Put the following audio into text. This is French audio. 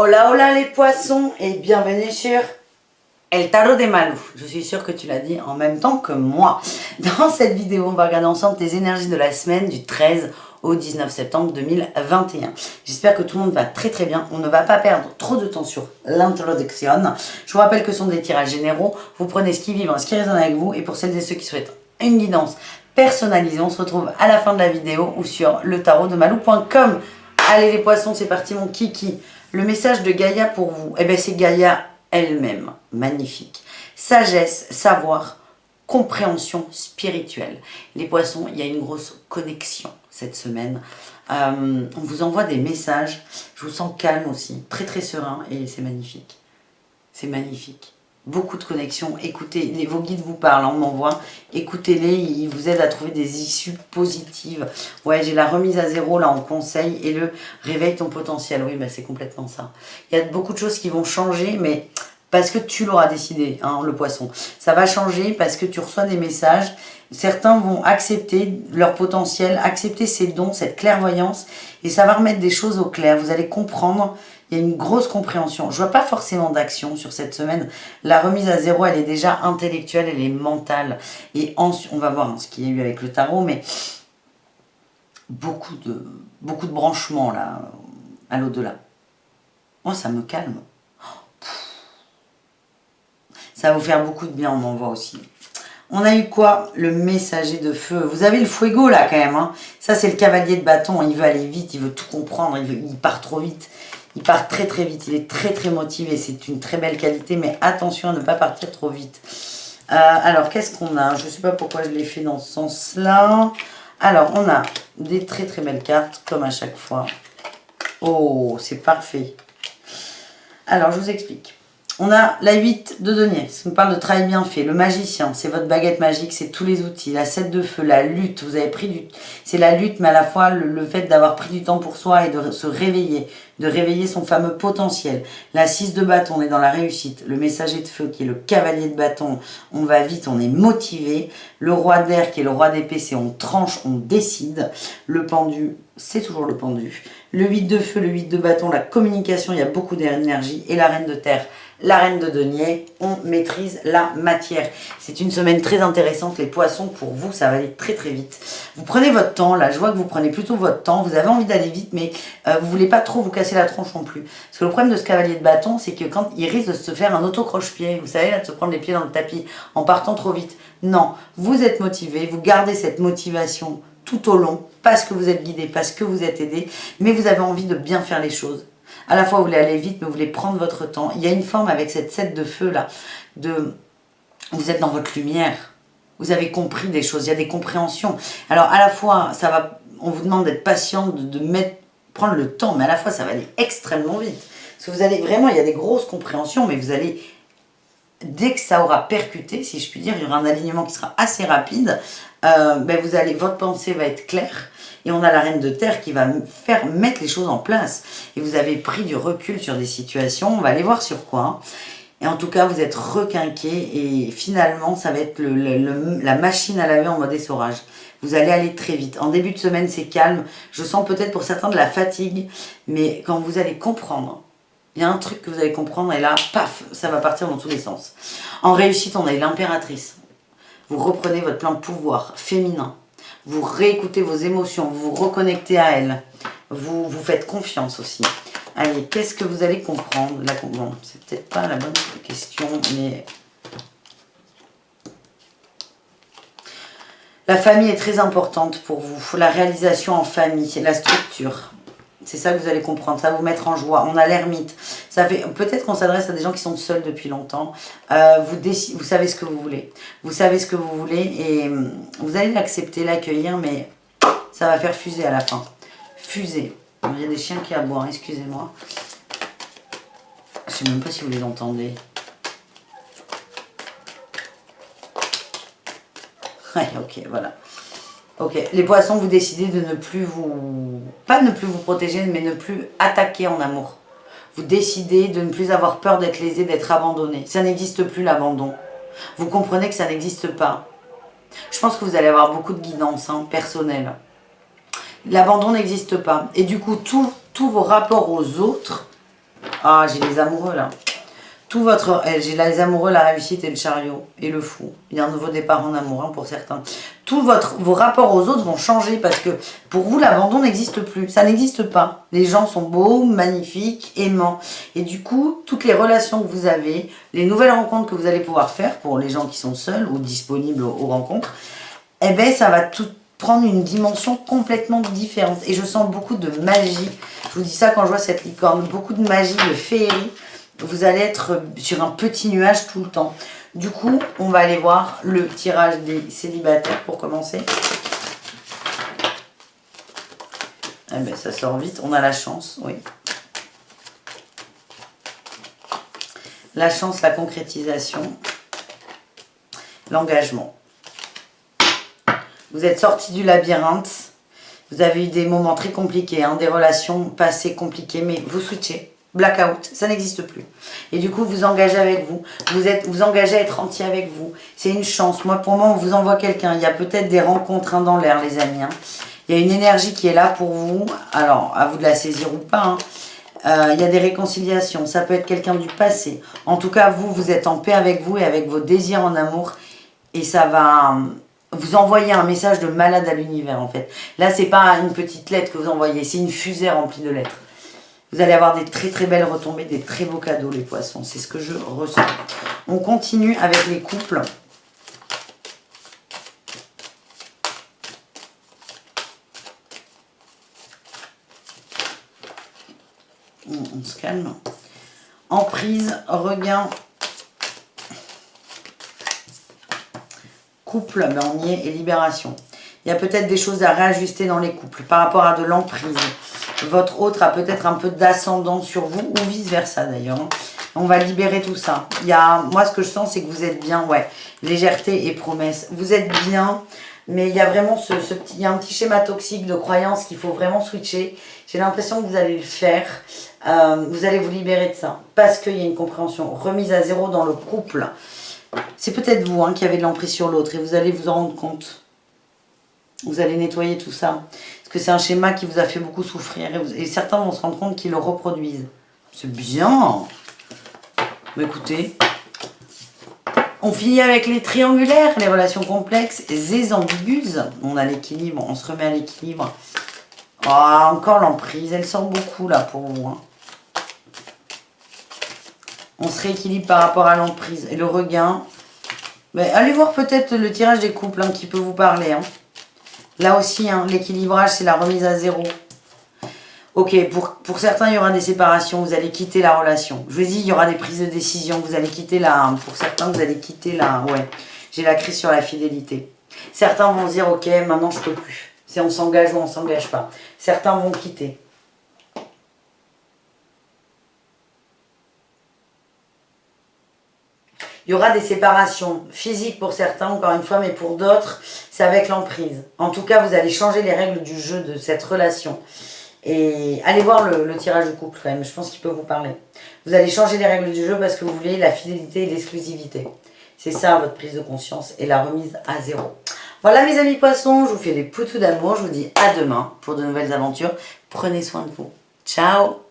Hola, hola les poissons et bienvenue sur El Tarot de Malou. Je suis sûre que tu l'as dit en même temps que moi. Dans cette vidéo, on va regarder ensemble tes énergies de la semaine du 13 au 19 septembre 2021. J'espère que tout le monde va très très bien. On ne va pas perdre trop de temps sur l'introduction. Je vous rappelle que ce sont des tirages généraux. Vous prenez ce qui vibre, ce qui résonne avec vous. Et pour celles et ceux qui souhaitent une guidance personnalisée, on se retrouve à la fin de la vidéo ou sur letarodemalou.com. Allez les poissons, c'est parti mon kiki. Le message de Gaïa pour vous, eh bien c'est Gaïa elle-même, magnifique. Sagesse, savoir, compréhension spirituelle. Les poissons, il y a une grosse connexion cette semaine. On vous envoie des messages, je vous sens calme aussi, très très serein et c'est magnifique. C'est magnifique. Beaucoup de connexions, écoutez, vos guides vous parlent, on m'envoie, écoutez-les, ils vous aident à trouver des issues positives. Ouais, j'ai la remise à zéro là en conseil et le réveille ton potentiel, oui, bah, c'est complètement ça. Il y a beaucoup de choses qui vont changer, mais parce que tu l'auras décidé, hein, le poisson. Ça va changer parce que tu reçois des messages, certains vont accepter leur potentiel, accepter ses dons, cette clairvoyance, et ça va remettre des choses au clair, vous allez comprendre. Il y a une grosse compréhension. Je vois pas forcément d'action sur cette semaine. La remise à zéro, elle est déjà intellectuelle, elle est mentale. Et ensuite, on va voir ce qu'il y a eu avec le tarot, mais beaucoup de branchements là, à l'au-delà. Moi, ça me calme. Ça va vous faire beaucoup de bien, on m'envoie aussi. On a eu quoi? Le messager de feu. Vous avez le fuego là quand même. Hein. Ça, c'est le cavalier de bâton. Il veut aller vite, il veut tout comprendre, il part trop vite. Il part très très vite, il est très très motivé, c'est une très belle qualité, mais attention à ne pas partir trop vite. Alors, qu'est-ce qu'on a? Je ne sais pas pourquoi je l'ai fait dans ce sens-là. Alors, on a des très très belles cartes, comme à chaque fois. Oh, c'est parfait. Alors, je vous explique. On a la 8 de denier, ça nous parle de travail bien fait. Le magicien, c'est votre baguette magique, c'est tous les outils. La 7 de feu, la lutte, vous avez pris du... C'est la lutte, mais à la fois le fait d'avoir pris du temps pour soi et de se réveiller, de réveiller son fameux potentiel. La 6 de bâton, on est dans la réussite. Le messager de feu, qui est le cavalier de bâton, on va vite, on est motivé. Le roi d'air, qui est le roi d'épée, c'est on tranche, on décide. Le pendu, c'est toujours le pendu. Le 8 de feu, le 8 de bâton, la communication, il y a beaucoup d'énergie. Et la reine de terre, la reine de denier, on maîtrise la matière. C'est une semaine très intéressante, les poissons, pour vous, ça va aller très très vite. Vous prenez votre temps, là, je vois que vous prenez plutôt votre temps, vous avez envie d'aller vite, mais vous ne voulez pas trop vous casser la tronche non plus. Parce que le problème de ce cavalier de bâton, c'est que quand il risque de se faire un auto-croche-pied, vous savez, là, de se prendre les pieds dans le tapis en partant trop vite. Non, vous êtes motivé, vous gardez cette motivation tout au long, parce que vous êtes guidé, parce que vous êtes aidé, mais vous avez envie de bien faire les choses. À la fois, vous voulez aller vite, mais vous voulez prendre votre temps. Il y a une forme avec cette 7 de feu là, vous êtes dans votre lumière. Vous avez compris des choses, il y a des compréhensions. Alors, à la fois, on vous demande d'être patient, prendre le temps, mais à la fois, ça va aller extrêmement vite. Parce que vous allez vraiment, il y a des grosses compréhensions, mais vous allez, dès que ça aura percuté, si je puis dire, il y aura un alignement qui sera assez rapide. Votre pensée va être claire. Et on a la reine de terre qui va faire mettre les choses en place. Et vous avez pris du recul sur des situations. On va aller voir sur quoi. Et en tout cas, vous êtes requinqué. Et finalement, ça va être la machine à laver en mode essorage. Vous allez aller très vite. En début de semaine, c'est calme. Je sens peut-être pour certains de la fatigue. Mais quand vous allez comprendre, il y a un truc que vous allez comprendre. Et là, paf, ça va partir dans tous les sens. En réussite, on a l'impératrice. Vous reprenez votre plein pouvoir féminin. Vous réécoutez vos émotions, vous vous reconnectez à elles. Vous vous faites confiance aussi. Allez, qu'est-ce que vous allez comprendre? Bon, c'est peut-être pas la bonne question, mais... La famille est très importante pour vous. La réalisation en famille, la structure. C'est ça que vous allez comprendre, ça va vous mettre en joie. On a l'ermite. Peut-être qu'on s'adresse à des gens qui sont seuls depuis longtemps. Vous savez ce que vous voulez. Vous savez ce que vous voulez et vous allez l'accepter, l'accueillir, mais ça va faire fuser à la fin. Fuser. Il y a des chiens qui aboient, excusez-moi. Je ne sais même pas si vous les entendez. Ouais, ok, voilà. Ok, les poissons, vous décidez de ne plus vous... Pas ne plus vous protéger, mais ne plus attaquer en amour. Vous décidez de ne plus avoir peur d'être lésé, d'être abandonné. Ça n'existe plus l'abandon. Vous comprenez que ça n'existe pas. Je pense que vous allez avoir beaucoup de guidance personnelle. L'abandon n'existe pas. Et du coup, tous vos rapports aux autres Ah, j'ai les amoureux là. Tout votre... J'ai les amoureux, la réussite et le chariot. Et le fou. Il y a un nouveau départ en amour hein, pour certains. Tous vos rapports aux autres vont changer parce que pour vous, l'abandon n'existe plus. Ça n'existe pas. Les gens sont beaux, magnifiques, aimants. Et du coup, toutes les relations que vous avez, les nouvelles rencontres que vous allez pouvoir faire pour les gens qui sont seuls ou disponibles aux rencontres, eh bien, ça va tout prendre une dimension complètement différente. Et je sens beaucoup de magie. Je vous dis ça quand je vois cette licorne. Beaucoup de magie, de féerie. Vous allez être sur un petit nuage tout le temps. Du coup, on va aller voir le tirage des célibataires pour commencer. Eh bien, ça sort vite. On a la chance, oui. La chance, la concrétisation. L'engagement. Vous êtes sorti du labyrinthe. Vous avez eu des moments très compliqués, hein, des relations passées compliquées, mais vous switchez. Blackout, ça n'existe plus. Et du coup, vous engagez avec vous. Vous engagez à être entier avec vous. C'est une chance. Moi, pour moi, on vous envoie quelqu'un. Il y a peut-être des rencontres hein, dans l'air, les amis. Hein. Il y a une énergie qui est là pour vous. Alors, à vous de la saisir ou pas. Hein. Il y a des réconciliations. Ça peut être quelqu'un du passé. En tout cas, vous êtes en paix avec vous et avec vos désirs en amour. Et ça va vous envoyer un message de malade à l'univers, en fait. Là, c'est pas une petite lettre que vous envoyez. C'est une fusée remplie de lettres. Vous allez avoir des très très belles retombées, des très beaux cadeaux les poissons. C'est ce que je ressens. On continue avec les couples. On se calme. Emprise, regain. Couple, ben on y est, et libération. Il y a peut-être des choses à réajuster dans les couples par rapport à de l'emprise. Votre autre a peut-être un peu d'ascendant sur vous, ou vice-versa d'ailleurs. On va libérer tout ça. Moi, ce que je sens, c'est que vous êtes bien, ouais, légèreté et promesse. Vous êtes bien, mais il y a vraiment il y a un petit schéma toxique de croyance qu'il faut vraiment switcher. J'ai l'impression que vous allez le faire. Vous allez vous libérer de ça, parce qu'il y a une compréhension. Remise à zéro dans le couple. C'est peut-être vous hein, qui avez de l'emprise sur l'autre, et vous allez vous en rendre compte. Vous allez nettoyer tout ça. Parce que c'est un schéma qui vous a fait beaucoup souffrir. Et certains vont se rendre compte qu'ils le reproduisent. C'est bien. Mais écoutez, on finit avec les triangulaires, les relations complexes, les ambiguës. On a l'équilibre, on se remet à l'équilibre. Ah, encore l'emprise, elle sort beaucoup là pour vous. Hein. On se rééquilibre par rapport à l'emprise. Et le regain. Mais allez voir peut-être le tirage des couples hein, qui peut vous parler. Hein. Là aussi, hein, l'équilibrage, c'est la remise à zéro. Ok, pour certains, il y aura des séparations. Vous allez quitter la relation. Je vous dis, il y aura des prises de décision. Vous allez quitter la... Pour certains, vous allez quitter la... Ouais, j'ai la crise sur la fidélité. Certains vont se dire, ok, maintenant, je peux plus. C'est on s'engage ou on s'engage pas. Certains vont quitter. Il y aura des séparations physiques pour certains, encore une fois, mais pour d'autres, c'est avec l'emprise. En tout cas, vous allez changer les règles du jeu de cette relation. Et allez voir le tirage de couple quand même, je pense qu'il peut vous parler. Vous allez changer les règles du jeu parce que vous voulez la fidélité et l'exclusivité. C'est ça votre prise de conscience et la remise à zéro. Voilà mes amis poissons, je vous fais des poutous d'amour. Je vous dis à demain pour de nouvelles aventures. Prenez soin de vous. Ciao!